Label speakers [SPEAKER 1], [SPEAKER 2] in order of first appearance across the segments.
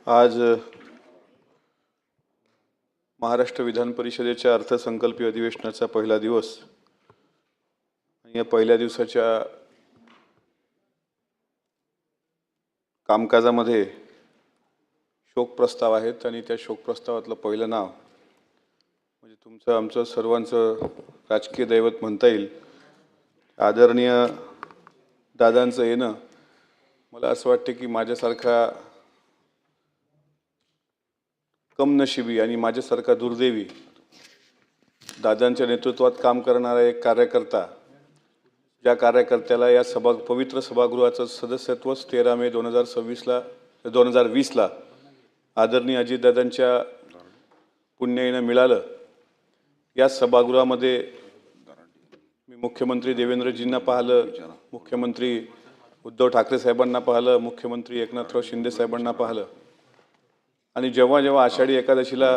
[SPEAKER 1] आज महाराष्ट्र विधान परिषदेच्या अर्थसंकल्पीय अधिवेशनाचा पहिला दिवस। या पहिल्या दिवसाच्या कामकाजामध्ये शोक प्रस्ताव आहेत आणि त्या शोक प्रस्तावातलं पहिलं नाव म्हणजे तुमचं आमचं सर्वांचं राजकीय दैवत म्हणता येईल आदरणीय दादांचं येणं। मला असं वाटतं की माझ्यासारखा कमनशिबी आणि माझ्यासारखा दुर्दैवी दादांच्या नेतृत्वात काम करणारा एक कार्यकर्ता, ज्या कार्यकर्त्याला या पवित्र सभागृहाचं सदस्यत्वच 13 मे 2020ला आदरणीय अजितदादांच्या पुण्याईनं मिळालं। या सभागृहामध्ये मी मुख्यमंत्री देवेंद्रजींना पाहिलं, मुख्यमंत्री उद्धव ठाकरे साहेबांना पाहिलं, मुख्यमंत्री एकनाथराव शिंदे साहेबांना पाहिलं आणि जेव्हा जेव्हा आषाढी एकादशीला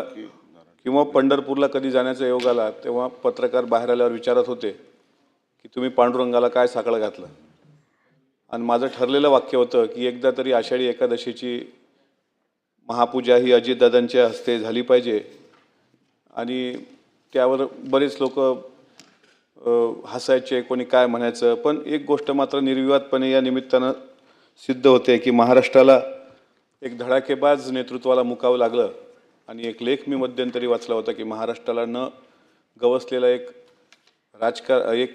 [SPEAKER 1] किंवा पंढरपूरला कधी जाण्याचा योग आला तेव्हा पत्रकार बाहेर आल्यावर विचारत होते की तुम्ही पांडुरंगाला काय साकडं घातलं। आणि माझं ठरलेलं वाक्य होतं की एकदा तरी आषाढी एकादशीची महापूजा ही अजितदादांच्या हस्ते झाली पाहिजे। आणि त्यावर बरेच लोक हसायचे, कोणी काय म्हणायचं, पण एक गोष्ट मात्र निर्विवादपणे या निमित्तानं सिद्ध होते की महाराष्ट्राला एक धडाकेबाज नेतृत्वाला मुकावं लागलं। आणि एक लेख मी मध्यंतरी वाचला होता की महाराष्ट्राला न गवसलेला एक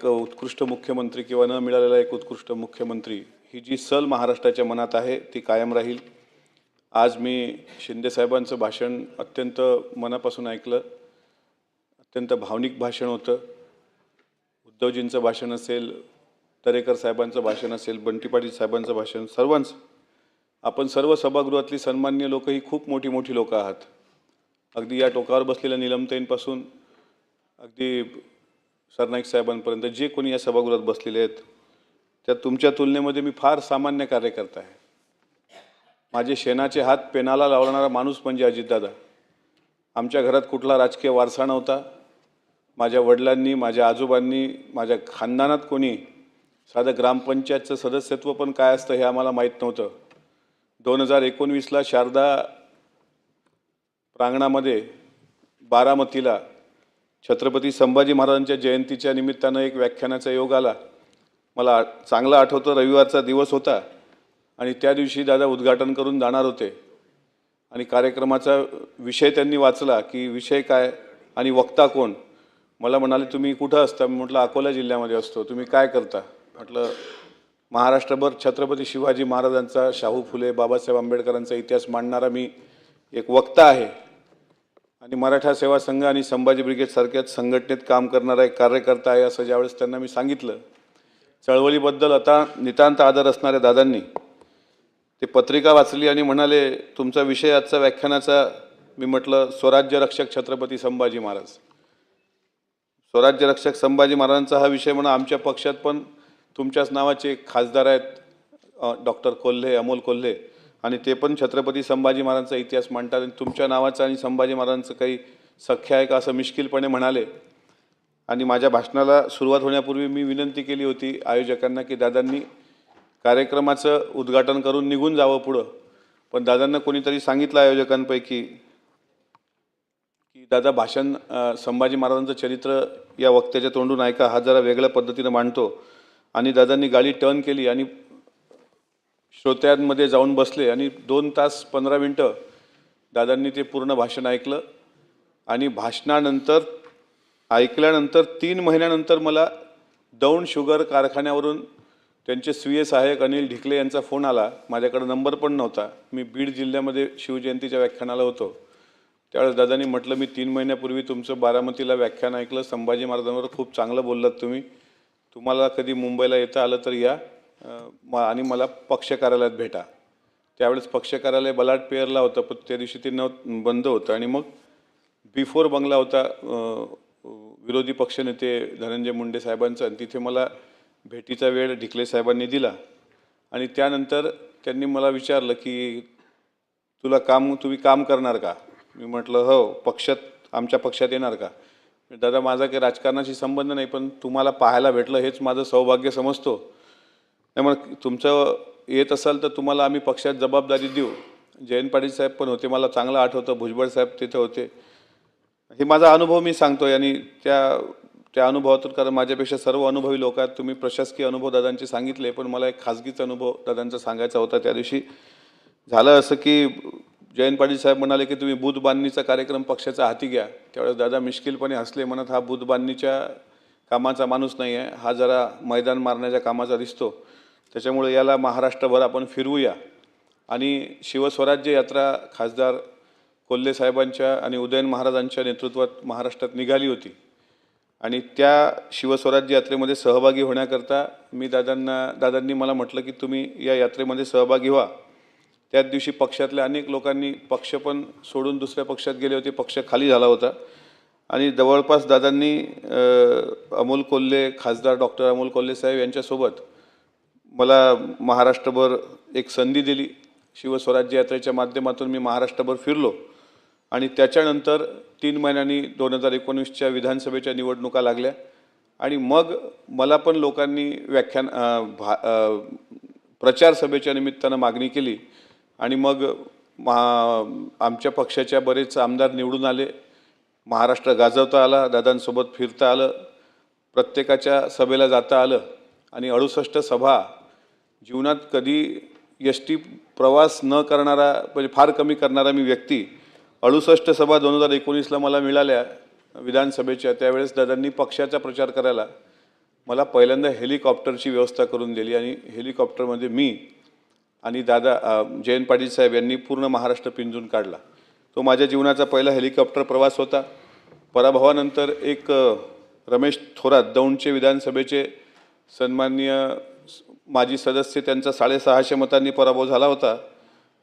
[SPEAKER 1] उत्कृष्ट मुख्यमंत्री किंवा न मिळालेला एक उत्कृष्ट मुख्यमंत्री, ही जी सल महाराष्ट्राच्या मनात आहे ती कायम राहील। आज मी शिंदे साहेबांचं भाषण अत्यंत मनापासून ऐकलं, अत्यंत भावनिक भाषण होतं। उद्धवजींचं भाषण असेल, दरेकर साहेबांचं भाषण असेल, बंटी पाटील साहेबांचं भाषण, सर्वांचं, आपण सर्व सभागृहातली सन्माननीय लोक ही खूप मोठी मोठी लोक आहात। अगदी या टोकावर बसलेल्या नीलमताईंपासून अगदी सरनाईक साहेबांपर्यंत जे कोणी या सभागृहात बसलेले आहेत त्या तुमच्या तुलनेमध्ये मी फार सामान्य कार्यकर्ता आहे। माझे शेणाचे हात पेनाला लावणारा माणूस म्हणजे अजितदादा। आमच्या घरात कुठला राजकीय वारसा नव्हता। माझ्या वडिलांनी, माझ्या आजोबांनी, माझ्या खानदानात कोणी साधं ग्रामपंचायतचं सदस्यत्व पण काय असतं हे आम्हाला माहीत नव्हतं। 2019ला शारदा प्रांगणामध्ये बारामतीला छत्रपती संभाजी महाराजांच्या जयंतीच्या निमित्तानं एक व्याख्यानाचा योग आला। मला चांगलं आठवतं, रविवारचा दिवस होता आणि त्या दिवशी दादा उद्घाटन करून जाणार होते आणि कार्यक्रमाचा विषय त्यांनी वाचला की विषय काय आणि वक्ता कोण। मला म्हणाले तुम्ही कुठं असता? मी म्हटलं अकोला जिल्ह्यामध्ये असतो। तुम्ही काय करता? म्हटलं महाराष्ट्रभर छत्रपती शिवाजी महाराजांचा, शाहू फुले, बाबासाहेब आंबेडकरांचा इतिहास मांडणारा मी एक वक्ता आहे आणि मराठा सेवा संघ आणि संभाजी ब्रिगेड सारख्याच संघटनेत काम करणारा एक कार्यकर्ता आहे असं ज्यावेळेस त्यांना मी सांगितलं, चळवळीबद्दल आता नितांत आदर असणाऱ्या दादांनी ते पत्रिका वाचली आणि म्हणाले तुमचा विषय आजचा व्याख्यानाचा। मी म्हटलं स्वराज्य रक्षक छत्रपती संभाजी महाराज। स्वराज्य रक्षक संभाजी महाराजांचा हा विषय म्हणा, आमच्या पक्षात पण तुमच्याच नावाचे खासदार आहेत, डॉक्टर कोल्हे, अमोल कोल्हे, आणि ते पण छत्रपती संभाजी महाराजांचा इतिहास मांडतात आणि तुमच्या नावाचं आणि संभाजी महाराजांचं काही सख्य आहे का असं मिश्किलपणे म्हणाले। आणि माझ्या भाषणाला सुरुवात होण्यापूर्वी मी विनंती केली होती आयोजकांना की दादांनी कार्यक्रमाचं उद्घाटन करून निघून जावं पुढं, पण दादांना कोणीतरी सांगितलं आयोजकांपैकी की दादा भाषण संभाजी महाराजांचं चरित्र या वक्त्याच्या तोंडून ऐका, हा जरा वेगळ्या पद्धतीनं मांडतो। आणि दादांनी गाडी टर्न केली आणि श्रोत्यांमध्ये जाऊन बसले आणि 2 तास 15 मिनटं दादांनी ते पूर्ण भाषण ऐकलं। आणि भाषणानंतर ऐकल्यानंतर 3 महिन्यानंतर मला दौंड शुगर कारखान्यावरून त्यांचे स्वीय सहाय्यक अनिल ढिकले यांचा फोन आला। माझ्याकडे नंबर पण नव्हता, मी बीड जिल्ह्यामध्ये शिवजयंतीच्या व्याख्यानाला होतो। त्यावेळेस दादांनी म्हटलं मी 3 महिन्यापूर्वी तुमचं बारामतीला व्याख्यान ऐकलं, संभाजी महाराजांवर खूप चांगलं बोललात तुम्ही, तुम्हाला कधी मुंबईला येता आलं तर या आणि मला पक्ष कार्यालयात भेटा। त्यावेळेस पक्ष कार्यालय बलाट पेअरला होतं, पण त्या दिवशी ते बंद होतं आणि मग B4 बंगला होता विरोधी पक्षनेते धनंजय मुंडे साहेबांचा, आणि तिथे मला भेटीचा वेळ ढिकले साहेबांनी दिला। आणि त्यानंतर त्यांनी मला विचारलं की तुम्ही काम करणार का? मी म्हटलं हो, आमच्या पक्षात येणार का? दादा माझा काही राजकारणाशी संबंध नाही, पण तुम्हाला पाहायला भेटलं हेच माझं सौभाग्य समजतो। त्यामुळे तुमचं येत असाल तर तुम्हाला आम्ही पक्षात जबाबदारी देऊ। जयंत पाटील साहेब पण होते, मला चांगलं आठवतं, भुजबळ साहेब तिथे होते. हे माझा अनुभव मी सांगतोय आणि त्या त्या अनुभवातून, कारण माझ्यापेक्षा सर्व अनुभवी लोक आहेत. तुम्ही प्रशासकीय अनुभव दादांचे सांगितले, पण मला एक खाजगीचा अनुभव दादांचा सांगायचा होता. त्या दिवशी झालं असं की जयंत पाटील साहेब म्हणाले की तुम्ही बूथ बांधणीचा कार्यक्रम पक्षाचा हाती घ्या. त्यावेळेस दादा मिश्किलपणे हसले, म्हणत हा बूथ बांधणीच्या कामाचा माणूस नाही आहे, हा जरा मैदान मारण्याच्या कामाचा दिसतो, त्याच्यामुळे याला महाराष्ट्रभर आपण फिरवूया. आणि शिवस्वराज्य यात्रा खासदार कोल्हे साहेबांच्या आणि उदयन महाराजांच्या नेतृत्वात महाराष्ट्रात निघाली होती आणि त्या शिवस्वराज्य यात्रेमध्ये सहभागी होण्याकरता दादांनी मला म्हटलं की तुम्ही या यात्रेमध्ये सहभागी व्हा. त्याच दिवशी पक्षातल्या अनेक लोकांनी पक्ष पण सोडून दुसऱ्या पक्षात गेले होते, पक्ष खाली झाला होता आणि जवळपास दादांनी अमोल कोल्हे, खासदार डॉक्टर अमोल कोल्हे साहेब यांच्यासोबत मला महाराष्ट्रभर एक संधी दिली. शिवस्वराज्य यात्रेच्या माध्यमातून मी महाराष्ट्रभर फिरलो आणि त्याच्यानंतर 3 महिन्यांनी 2019च्या विधानसभेच्या निवडणुका लागल्या आणि मग मला पण लोकांनी प्रचार सभेच्या निमित्तानं मागणी केली आणि मग आमच्या पक्षाच्या बरेच आमदार निवडून आले. महाराष्ट्र गाजवता आला, दादांसोबत फिरता आलं, प्रत्येकाच्या सभेला जाता आलं आणि 68 सभा, जीवनात कधी एसटी प्रवास न करणारा, म्हणजे फार कमी करणारा मी व्यक्ती, 68 सभा 2019ला मला मिळाल्या विधानसभेच्या. त्यावेळेस दादांनी पक्षाचा प्रचार करायला मला पहिल्यांदा हेलिकॉप्टरची व्यवस्था करून दिली आणि हेलिकॉप्टरमध्ये मी आणि जयंत पाटील साहेब यांनी पूर्ण महाराष्ट्र पिंजून काढला. तो माझ्या जीवनाचा पहिला हेलिकॉप्टर प्रवास होता. पराभवानंतर एक रमेश थोरात, दौंडचे विधानसभेचे सन्माननीय माजी सदस्य, त्यांचा 650 मतांनी पराभव झाला होता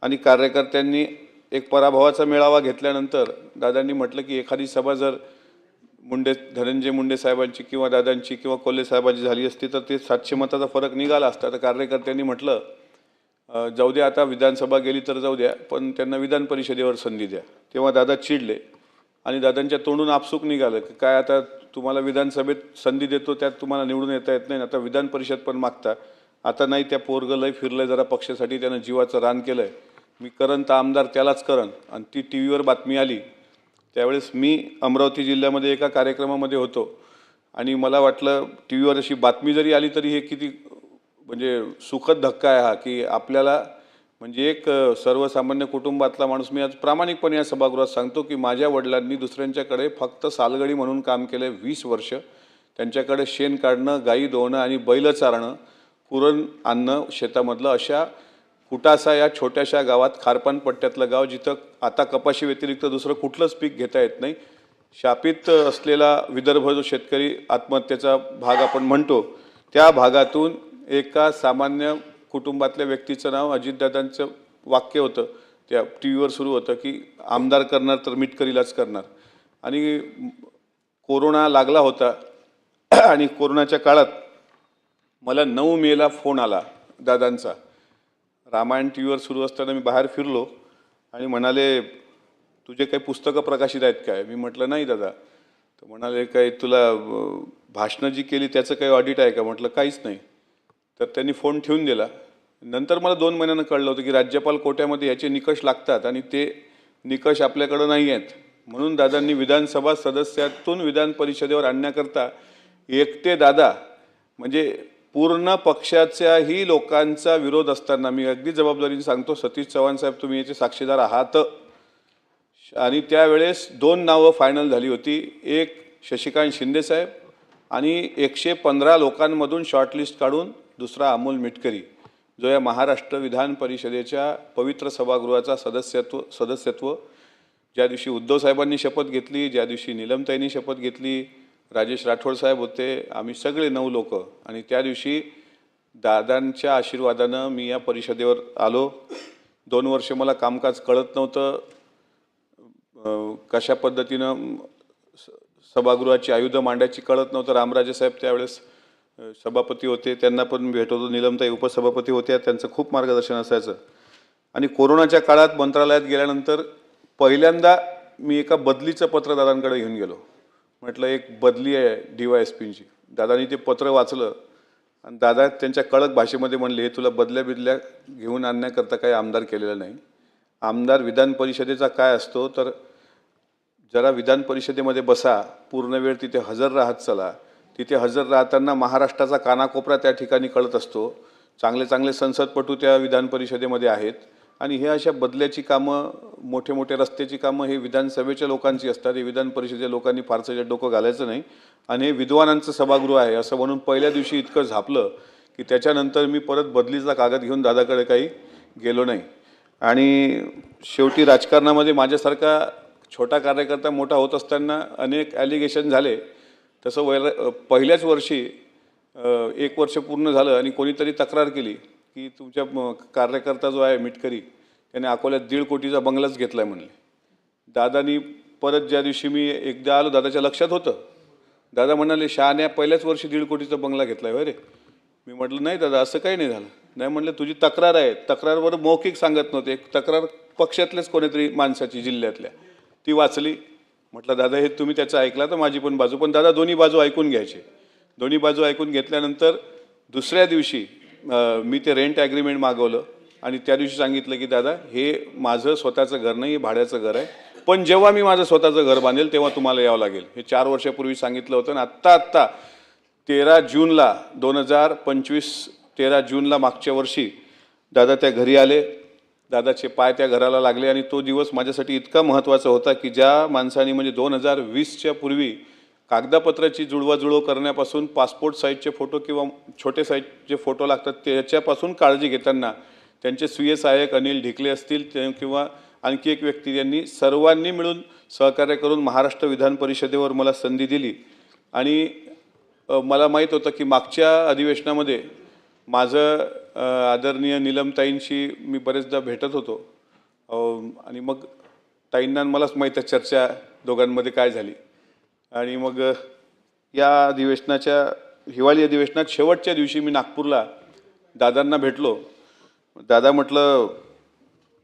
[SPEAKER 1] आणि कार्यकर्त्यांनी एक पराभवाचा मेळावा घेतल्यानंतर दादांनी म्हटलं की एखादी सभा जर धनंजय मुंडे साहेबांची किंवा दादांची किंवा कोल्हे साहेबांची झाली असती तर ते 700 मताचा फरक निघाला असता. तर कार्यकर्त्यांनी म्हटलं जाऊ द्या, आता विधानसभा गेली तर जाऊ द्या, पण त्यांना विधान परिषदेवर संधी द्या. तेव्हा दादा चिडले आणि दादांच्या तोंडून आपसूक निघालं की काय आता तुम्हाला विधानसभेत संधी देतो, त्यात तुम्हाला निवडून येता येत नाही, आता विधान परिषद पण मागता. आता नाही, त्या पोरगं लय फिरलंय जरा पक्षासाठी, त्यानं जीवाचं रान केलं आहे, मी करन तर आमदार त्यालाच करन. आणि ती टी व्हीवर बातमी आली. त्यावेळेस मी अमरावती जिल्ह्यामध्ये एका कार्यक्रमामध्ये होतो आणि मला वाटलं टी व्हीवर अशी बातमी जरी आली तरी हे किती म्हणजे सुखद धक्का आहे हा, की आपल्याला म्हणजे एक सर्वसामान्य कुटुंबातला माणूस, मी आज प्रामाणिकपणे या सभागृहात सांगतो की माझ्या वडिलांनी दुसऱ्यांच्याकडे फक्त सालगडी म्हणून काम केलं 20 वर्ष. त्यांच्याकडे शेण काढणं, गाई धुवणं आणि बैल चारणं, पुरण आणणं शेतामधलं, अशा कुटासा या छोट्याशा गावात, खारपान पट्ट्यातलं गाव, जिथं आता कपाशी व्यतिरिक्त दुसरं कुठलंच पीक घेता येत नाही. शापित असलेला विदर्भ, जो शेतकरी आत्महत्येचा भाग आपण म्हणतो, त्या भागातून एका सामान्य कुटुंबातल्या व्यक्तीचं नाव, अजितदादांचं वाक्य होतं, त्या टी व्हीवर सुरू होतं की आमदार करणार तर मिटकरीलाच करणार. आणि कोरोना लागला होता आणि कोरोनाच्या काळात मला 9 मेला फोन आला दादांचा. रामायण टी व्हीवर सुरू असताना मी बाहेर फिरलो आणि म्हणाले तुझे काही पुस्तकं प्रकाशित आहेत काय? मी म्हटलं नाही दादा. तर म्हणाले काय तुला भाषणं जी केली त्याचं काही ऑडिट आहे का? म्हटलं काहीच नाही. तर त्यांनी फोन ठेवून दिला. नंतर मला 2 महिन्यानं कळलं होतं की राज्यपाल कोट्यामध्ये याचे निकष लागतात आणि ते निकष आपल्याकडं नाही आहेत. म्हणून दादांनी विधानसभा सदस्यातून विधान परिषदेवर आणण्याकरता एकटे दादा, म्हणजे पूर्ण पक्षाच्याही लोकांचा विरोध असताना, मी अगदी जबाबदारीने सांगतो, सतीश चव्हाण साहेब तुम्ही याचे साक्षीदार आहात, आणि त्यावेळेस 2 नावं फायनल झाली होती. एक शशिकांत शिंदे साहेब आणि 115 लोकांमधून शॉर्टलिस्ट काढून दुसरा अमोल मिटकरी, जो या महाराष्ट्र विधान परिषदेच्या पवित्र सभागृहाचा सदस्यत्व ज्या दिवशी उद्धव साहेबांनी शपथ घेतली, ज्या दिवशी नीलमताईंनी शपथ घेतली, राजेश राठोड साहेब होते, आम्ही सगळे 9 लोक, आणि त्या दिवशी दादांच्या आशीर्वादानं मी या परिषदेवर आलो. 2 वर्ष मला कामकाज कळत नव्हतं, कशा पद्धतीनं सभागृहाची आयुधं मांडायची कळत नव्हतं. रामराजे साहेब त्यावेळेस सभापती होते, त्यांना पण भेट होतो. नीलमताई उपसभापती होत्या, त्यांचं खूप मार्गदर्शन असायचं. आणि कोरोनाच्या काळात मंत्रालयात गेल्यानंतर पहिल्यांदा मी एका बदलीचं पत्र दादांकडे घेऊन गेलो. म्हटलं एक बदली आहे DYSPची. दादांनी ते पत्र वाचलं आणि दादा त्यांच्या कडक भाषेमध्ये म्हणले, हे तुला बदल्या घेऊन आणण्याकरता काही आमदार केलेलं नाही, आमदार विधान परिषदेचा काय असतो तर जरा विधान परिषदेमध्ये बसा, पूर्ण वेळ तिथे हजर राहत चला. तिथे हजर राहताना महाराष्ट्राचा कानाकोपरा त्या ठिकाणी कळत असतो. चांगले चांगले संसदपटू त्या विधान परिषदेमध्ये आहेत आणि हे अशा बदल्याची कामं, मोठे मोठे रस्त्याची कामं हे विधानसभेच्या लोकांची असतात. हे विधान परिषदेच्या लोकांनी फारसं डोकं घालायचं नाही. आणि हे विद्वानांचं सभागृह आहे असं म्हणून पहिल्या दिवशी इतकं झापलं की त्याच्यानंतर मी परत बदलीचा कागद घेऊन दादाकडे काही गेलो नाही. आणि शेवटी राजकारणामध्ये माझ्यासारखा छोटा कार्यकर्ता मोठा होत असताना अनेक ॲलिगेशन झाले. तसं पहिल्याच वर्षी 1 वर्ष पूर्ण झालं आणि कोणीतरी तक्रार केली की तुमच्या कार्यकर्ता जो आहे मिटकरी त्याने अकोल्यात 1.5 कोटीचा बंगलाच घेतला आहे म्हणले. दादानी परत ज्या दिवशी मी एकदा आलो, दादाच्या लक्षात होतं. दादा म्हणाले, शहाण्या पहिल्याच वर्षी 1.5 कोटीचा बंगला घेतला आहे रे. मी म्हटलं नाही दादा, असं काही नाही झालं. नाही म्हणलं, तुझी तक्रार आहे. तक्रारवर मौखिक सांगत नव्हते. एक तक्रार पक्षातलेच कोणीतरी माणसाची जिल्ह्यातल्या ती वाचली. म्हटलं दादा, हे तुम्ही त्याचं ऐकला तर माझी पण बाजू. पण दादा दोन्ही बाजू ऐकून घ्यायचे. दोन्ही बाजू ऐकून घेतल्यानंतर दुसऱ्या दिवशी मी ते रेंट ॲग्रीमेंट मागवलं आणि त्या दिवशी सांगितलं की दादा, हे माझं स्वतःचं घर नाही, हे भाड्याचं घर आहे. पण जेव्हा मी माझं स्वतःचं घर बांधेल तेव्हा तुम्हाला यावं लागेल. हे 4 वर्षापूर्वी सांगितलं होतं. आणि आत्ता 13 जूनला 2025 13 जूनला मागच्या वर्षी दादा त्या घरी आले. दादाचे पाय त्या घराला लागले आणि तो दिवस माझ्यासाठी इतका महत्त्वाचा होता की ज्या माणसाने म्हणजे 2020च्या पूर्वी कागदपत्राची जुळवाजुळव करण्यापासून पासपोर्ट साईजचे फोटो किंवा छोटे साईजचे फोटो लागतात त्याच्यापासून काळजी घेताना त्यांचे स्वीय सहाय्यक अनिल ढिकले असतील किंवा आणखी एक व्यक्ती, यांनी सर्वांनी मिळून सहकार्य करून महाराष्ट्र विधान परिषदेवर मला संधी दिली. आणि मला माहीत होतं की मागच्या अधिवेशनामध्ये माझं आदरणीय नीलमताईंशी मी बरेचदा भेटत होतो आणि मग ताईंना मलाच माहीत आहे चर्चा दोघांमध्ये काय झाली. आणि मग या अधिवेशनाच्या हिवाळी अधिवेशनात शेवटच्या दिवशी मी नागपूरला दादांना भेटलो. दादा म्हटलं,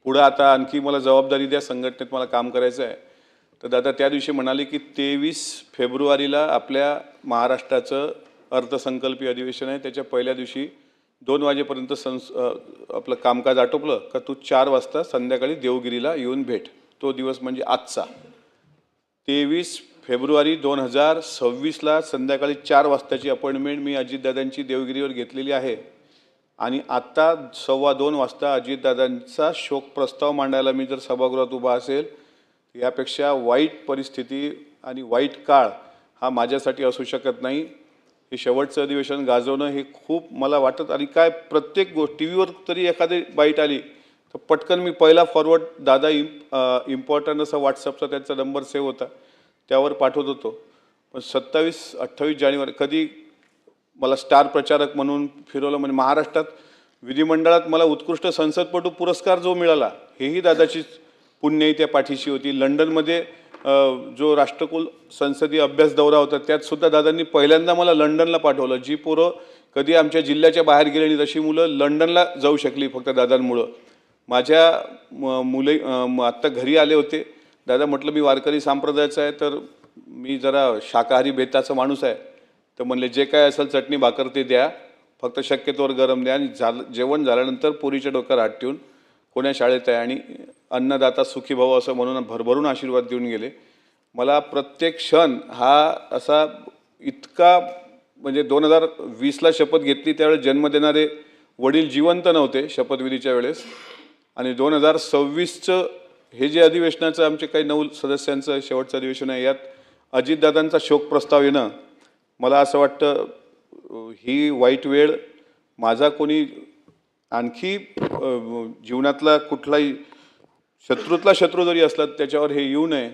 [SPEAKER 1] पुढं आता आणखी मला जबाबदारी द्या, संघटनेत मला काम करायचं आहे. तर दादा त्या दिवशी म्हणाले की 23 फेब्रुवारीला आपल्या महाराष्ट्राचं अर्थसंकल्पीय अधिवेशन आहे. त्याच्या पहिल्या दिवशी 2 वाजेपर्यंत आपलं कामकाज आटोपलं का तू 4 वाजता संध्याकाळी देवगिरीला येऊन भेट. तो दिवस म्हणजे आजचा 23 फेब्रुवारी 2026ला संध्याकाळी 4 वाजताची अपॉइंटमेंट मी अजितदादांची देवगिरीवर घेतलेली आहे. आणि आत्ता 2:15 वाजता अजितदादांचा शोक प्रस्ताव मांडायला मी जर सभागृहात उभा असेल, यापेक्षा वाईट परिस्थिती आणि वाईट काळ हा माझ्यासाठी असू शकत नाही. हे शेवटचं अधिवेशन गाजवणं हे खूप मला वाटत. आणि काय प्रत्येक टी व्हीवर तरी एखादी बाईट आली तर पटकन मी पहिला फॉरवर्ड दादा इम्पॉर्टंट असा व्हॉट्सअपचा त्यांचा नंबर सेव्ह होता त्यावर पाठवत होतो. पण 27-28 जानेवारी कधी मला स्टार प्रचारक म्हणून फिरवलं. म्हणजे महाराष्ट्रात विधिमंडळात मला उत्कृष्ट संसदपटू पुरस्कार जो मिळाला हेही दादाची पुण्याई त्या पाठीशी होती. लंडनमध्ये जो राष्ट्रकुल संसदीय अभ्यास दौरा होता त्यात सुद्धा दादांनी पहिल्यांदा मला लंडनला पाठवलं. जी पोरं कधी आमच्या जिल्ह्याच्या बाहेर गेली आणि तशी मुलं लंडनला जाऊ शकली फक्त दादांमुळं. माझ्या मुले आत्ता घरी आले होते. दादा म्हटलं, मी वारकरी संप्रदायाचा आहे तर मी जरा शाकाहारी बेताचा माणूस आहे. तर म्हणले, जे काय असेल चटणी भाकर ते द्या, फक्त शक्यतोवर गरम द्या. आणि जेवण झाल्यानंतर पोरीच्या डोक्यावर हात ठेवून कोण्या शाळेत आहे आणि अन्नदाता सुखी भाऊ असं म्हणून भरभरून आशीर्वाद देऊन गेले. मला प्रत्येक क्षण हा असा इतका म्हणजे 2020ला शपथ घेतली त्यावेळेस जन्म देणारे वडील जिवंत नव्हते शपथविधीच्या वेळेस. आणि 2026चं हे जे अधिवेशनाचं आमचे काही 9 सदस्यांचं शेवटचं अधिवेशन आहे, यात अजितदादांचा शोक प्रस्ताव येणं, मला असं वाटतं ही वाईट वेळ माझा कोणी आणखी जीवनातला कुठलाही शत्रूतला शत्रू जरी असला त्याच्यावर हे येऊ नये.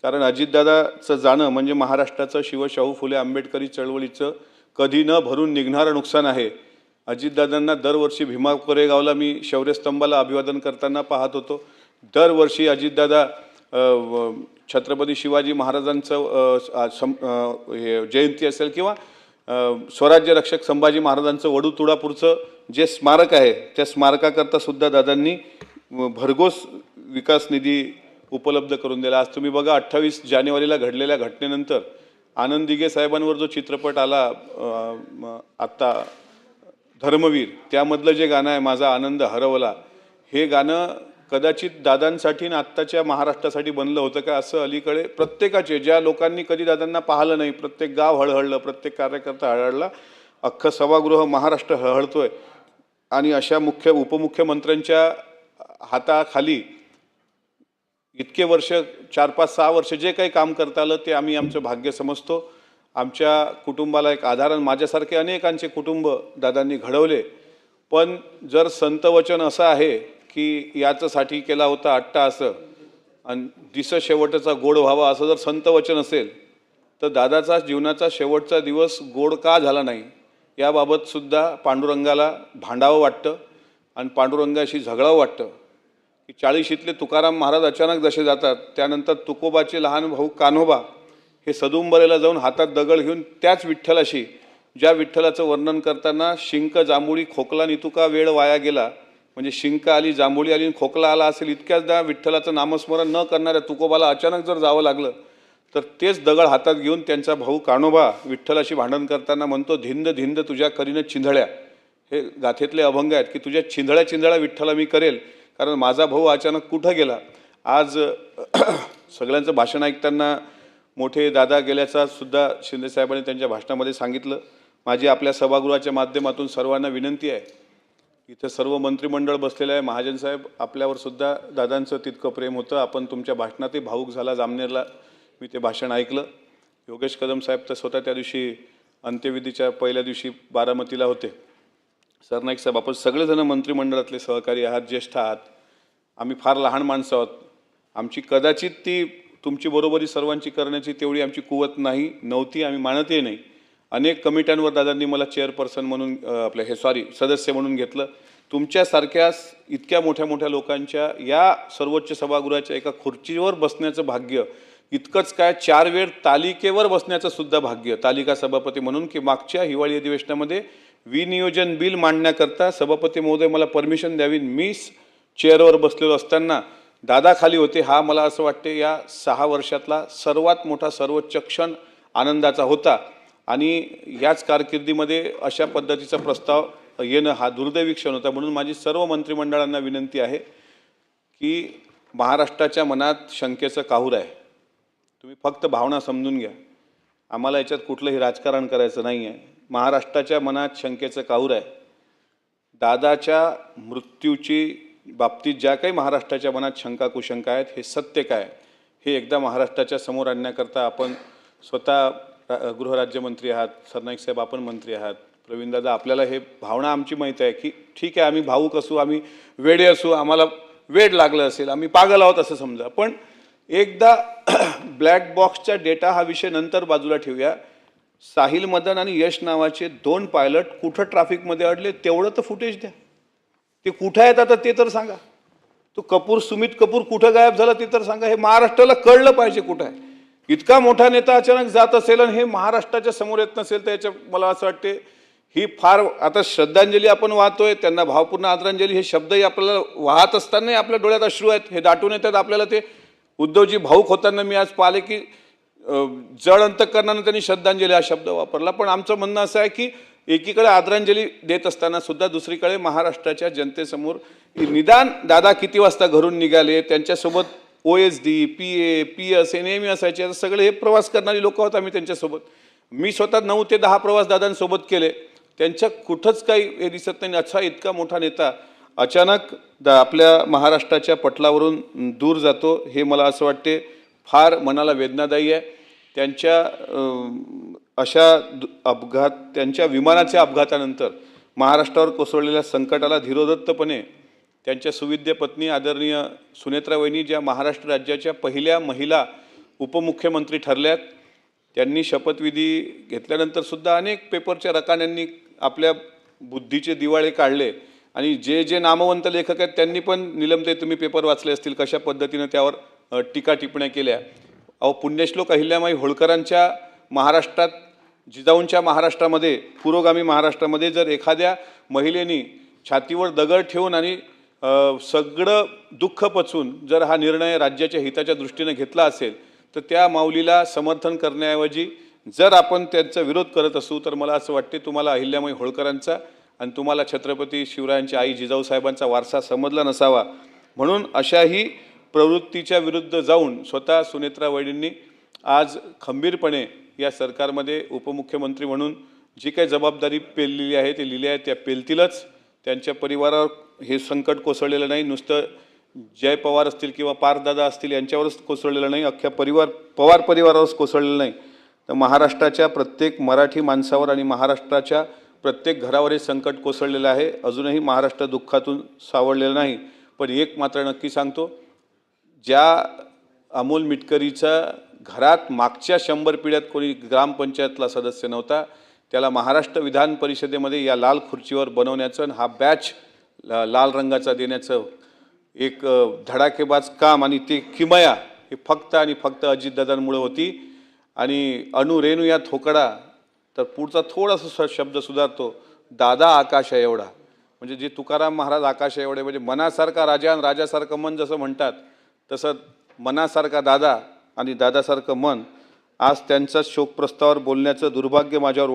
[SPEAKER 1] कारण अजितदादाचं जाणं म्हणजे महाराष्ट्राचं शिवशाहू फुले आंबेडकरी चळवळीचं कधी न भरून निघणारं नुकसान आहे. अजितदादांना दरवर्षी भीमा कोरेगावला मी शौर्यस्तंभाला अभिवादन करताना पाहत होतो. दरवर्षी अजितदादा छत्रपती शिवाजी महाराजांचं जयंती असेल किंवा स्वराज्य रक्षक संभाजी महाराजांचं वडू तुळापूरचं जे स्मारक आहे त्या स्मारकाकरता सुद्धा दादांनी भरघोस विकास निधी उपलब्ध करून दिला. आज तुम्ही बघा 28 जानेवारीला घडलेल्या घटनेनंतर आनंद दिघे साहेबांवर जो चित्रपट आला आत्ता धर्मवीर, त्यामधलं जे गाणं आहे माझा आनंद हरवला, हे गाणं कदाचित दादांसाठी आणि आत्ताच्या महाराष्ट्रासाठी बनलं होतं का असं अलीकडे प्रत्येकाचे, ज्या लोकांनी कधी दादांना पाहिलं नाही, प्रत्येक गाव हळहळलं, प्रत्येक कार्यकर्ता हळहळला, अख्खं सभागृह महाराष्ट्र हळहळतोय. आणि अशा उपमुख्यमंत्र्यांच्या हाताखाली इतके वर्ष 4-5-6 वर्ष जे काही काम करता आलं ते आम्ही आमचं भाग्य समजतो. आमच्या कुटुंबाला एक आधार, माझ्यासारखे अनेकांचे कुटुंब दादांनी घडवले. पण जर संतवचन असं आहे की याच्यासाठी केला होता अट्टा असं आणि दिस शेवटचा गोड व्हावा असं जर संतवचन असेल तर दादाचा जीवनाचा शेवटचा दिवस गोड का झाला नाही याबाबत सुद्धा पांडुरंगाला भांडावं वाटतं आणि पांडुरंगाशी झगडावं वाटतं. की 40शीतले तुकाराम महाराज अचानक जसे जातात, त्यानंतर तुकोबाचे लहान भाऊ कान्होबा हे सदुंबरेला जाऊन हातात दगड घेऊन त्याच विठ्ठलाशी, ज्या विठ्ठलाचं वर्णन करताना शिंक जांभुळी खोकला नितुका वेळ वाया गेला, म्हणजे शिंक आली, जांभुळी आली, खोकला आला असेल, इतक्याचदा विठ्ठलाचं नामस्मरण न करणाऱ्या तुकोबाला अचानक जर जावं लागलं तर तेच दगड हातात घेऊन त्यांचा भाऊ कान्होबा विठ्ठलाशी भांडण करताना म्हणतो, धिंद धिंद तुझ्या करीनं चिंधळ्या. हे गाथेतले अभंग आहेत की तुझ्या चिंधळ्या चिंधळ्या विठ्ठला मी करेल, कारण माझा भाऊ अचानक कुठं गेला. आज सगळ्यांचं भाषण ऐकताना मोठे दादा गेल्याचा सुद्धा शिंदेसाहेबांनी त्यांच्या भाषणामध्ये सांगितलं. माझी आपल्या सभागृहाच्या माध्यमातून सर्वांना विनंती आहे, इथं सर्व मंत्रिमंडळ बसलेलं आहे, महाजन साहेब आपल्यावर सुद्धा दादांचं तितकं प्रेम होतं. आपण तुमच्या भाषणातही भाऊक झाला. जामनेरला मी ते भाषण ऐकलं. योगेश कदम साहेब तर स्वतः त्या दिवशी अंत्यविधीच्या पहिल्या दिवशी बारामतीला होते. सरनाईक साहेब, आपण सगळेजण मंत्रिमंडळातले सहकारी आहात, ज्येष्ठ आहात, आम्ही फार लहान माणसं आहोत. आमची कदाचित ती तुमची बरोबरी सर्वांची करण्याची तेवढी आमची कुवत नव्हती, आम्ही मानतही नाही. अनेक कमिट्यांवर दादांनी मला चेअरपर्सन म्हणून सदस्य म्हणून घेतलं. तुमच्यासारख्या इतक्या मोठ्या मोठ्या लोकांच्या या सर्वोच्च सभागृहाच्या एका खुर्चीवर बसण्याचं भाग्य, इतकंच काय 4 वेळ तालिकेवर बसण्याचं सुद्धा भाग्य, तालिका सभापती म्हणून, की मागच्या हिवाळी अधिवेशनामध्ये विनियोजन बिल मांडण्याकरता सभापती महोदय मला परमिशन द्यावी, मी चेअरवर बसलेलो असताना दादा खाली होते. हा मला असं वाटते या 6 वर्षातला सर्वात मोठा सर्वोच्च क्षण आनंदाचा होता. आणि याच कारकिर्दीमध्ये अशा पद्धतीचा प्रस्ताव येणं हा दुर्दैवी क्षण होता. म्हणून माझी सर्व मंत्रिमंडळांना विनंती आहे की महाराष्ट्राच्या मनात शंकेचं काहूर आहे, तुम्ही फक्त भावना समजून घ्या. आम्हाला याच्यात कुठलंही राजकारण करायचं नाही आहे. महाराष्ट्राच्या मनात शंकेचं काहूर आहे. दादाच्या मृत्यूची बाबतीत ज्या काही महाराष्ट्राच्या मनात शंका कुशंका आहेत, हे सत्य काय हे एकदा महाराष्ट्राच्या समोर आणण्याकरता आपण स्वतः गृहराज्यमंत्री आहात, सरनाईक साहेब आपण मंत्री आहात, प्रवीणदादा आपल्याला हे भावना आमची माहीत आहे की ठीक आहे, आम्ही भावूक असू, आम्ही वेडे असू, आम्हाला वेड लागलं असेल, आम्ही पागल आहोत असं समजा, पण एकदा ब्लॅक बॉक्सचा डेटा हा विषय नंतर बाजूला ठेवूया. साहिल मदन आणि यश नावाचे 2 पायलट कुठं ट्रॅफिकमध्ये अडले तेवढं तर फुटेज द्या. ते कुठं आहेत आता ते तर सांगा. तो कपूर, सुमित कपूर कुठं गायब झाला ते तर सांगा. हे महाराष्ट्राला कळलं पाहिजे कुठं आहे. इतका मोठा नेता अचानक जात असेल आणि हे महाराष्ट्राच्या समोर येत नसेल तर याच्या मला असं वाटते ही फार, आता श्रद्धांजली आपण वाहतोय, त्यांना भावपूर्ण आदरांजली, हे शब्दही आपल्याला वाहत असतानाही आपल्या डोळ्यात अश्रू आहेत, हे दाटून येतात आपल्याला. ते उद्धवजी भाऊक होताना मी आज पाहिले की जड अंतःकरणाने त्यांनी श्रद्धांजली हा शब्द वापरला. पण आमचं म्हणणं असं आहे की एकीकडे आदरांजली देत असताना सुद्धा दुसरीकडे महाराष्ट्राच्या जनतेसमोर निदान दादा किती वाजता घरून निघाले, त्यांच्यासोबत OSD, PA, PS हे नेहमी असायचे. सगळे हे प्रवास करणारी लोक होत. आम्ही त्यांच्यासोबत, मी स्वतः 9 ते 10 प्रवास दादांसोबत केले. त्यांच्या कुठंच काही हे दिसत नाही. असा इतका मोठा नेता अचानक आपल्या महाराष्ट्राच्या पटलावरून दूर जातो, हे मला असं वाटते फार मनाला वेदनादायी आहे. त्यांच्या अशा अपघात, त्यांच्या विमानाच्या अपघातानंतर महाराष्ट्रावर कोसळलेल्या संकटाला धीरोदत्तपणे त्यांच्या सुविद्य पत्नी आदरणीय सुनेत्रा वहिनी, ज्या महाराष्ट्र राज्याच्या पहिल्या महिला उपमुख्यमंत्री ठरल्यात, त्यांनी शपथविधी घेतल्यानंतर सुद्धा अनेक पेपरच्या रकान्यांनी आपल्या बुद्धीचे दिवाळे काढले. आणि जे जे नामवंत लेखक आहेत त्यांनी पण, निलमते तुम्ही पेपर वाचले असतील, कशा पद्धतीनं त्यावर टीका टिप्पण्या केल्या. पुण्यश्लोक अहिल्यामाई होळकरांच्या महाराष्ट्रात, जिजाऊंच्या महाराष्ट्रामध्ये, पुरोगामी महाराष्ट्रामध्ये जर एखाद्या महिलेनी छातीवर दगड ठेवून आणि सगळं दुःख पचवून जर हा निर्णय राज्याच्या हिताच्या दृष्टीने घेतला असेल तर त्या माऊलीला समर्थन करण्याऐवजी जर आपण त्यांचा विरोध करत असू तर मला असं वाटते तुम्हाला अहिल्यामाई होळकरांचा आणि तुम्हाला छत्रपती शिवरायांची आई जिजाऊ साहेबांचा वारसा समजला नसावा. म्हणून अशाही प्रवृत्तीच्या विरुद्ध जाऊन स्वतः सुनेत्रा वहिनींनी आज खंबीरपणे या सरकारमध्ये उपमुख्यमंत्री म्हणून जी काही जबाबदारी पेललेली आहे ते लिहिली आहे त्या पेलतीलच. त्यांच्या परिवारावर हे संकट कोसळलेलं नाही, नुसतं जय पवार असतील किंवा पारदादा असतील यांच्यावरच कोसळलेलं नाही, अख्ख्या पवार परिवारावरच कोसळलेलं नाही, तर महाराष्ट्राच्या प्रत्येक मराठी माणसावर आणि महाराष्ट्राच्या प्रत्येक घरावर हे संकट कोसळलेलं आहे. अजूनही महाराष्ट्र दुःखातून सावरलेलं नाही. पण एक मात्र नक्की सांगतो, ज्या अमोल मिटकरीच्या घरात मागच्या 100 पिढ्यात कोणी ग्रामपंचायतला सदस्य नव्हता, त्याला महाराष्ट्र विधान परिषदेमध्ये या लाल खुर्चीवर बनवण्याचं आणि हा बॅच लाल रंगाचा देण्याचं एक धडाकेबाज काम आणि ते किमया हे फक्त आणि फक्त अजितदादांमुळे होती. आणि रेणू या थोकडा तर पुढचा थोडासा शब्द सुधारतो, दादा आकाश आहे एवढा. म्हणजे जे तुकाराम महाराज आकाश आहे एवढे, म्हणजे मनासारखा राजा आणि राजासारखं मन जसं म्हणतात तसं मनासारखा दादा आणि दादासारखं मन. आज त्यांचा शोक प्रस्तावावर बोलण्याचं दुर्भाग्य माझ्यावर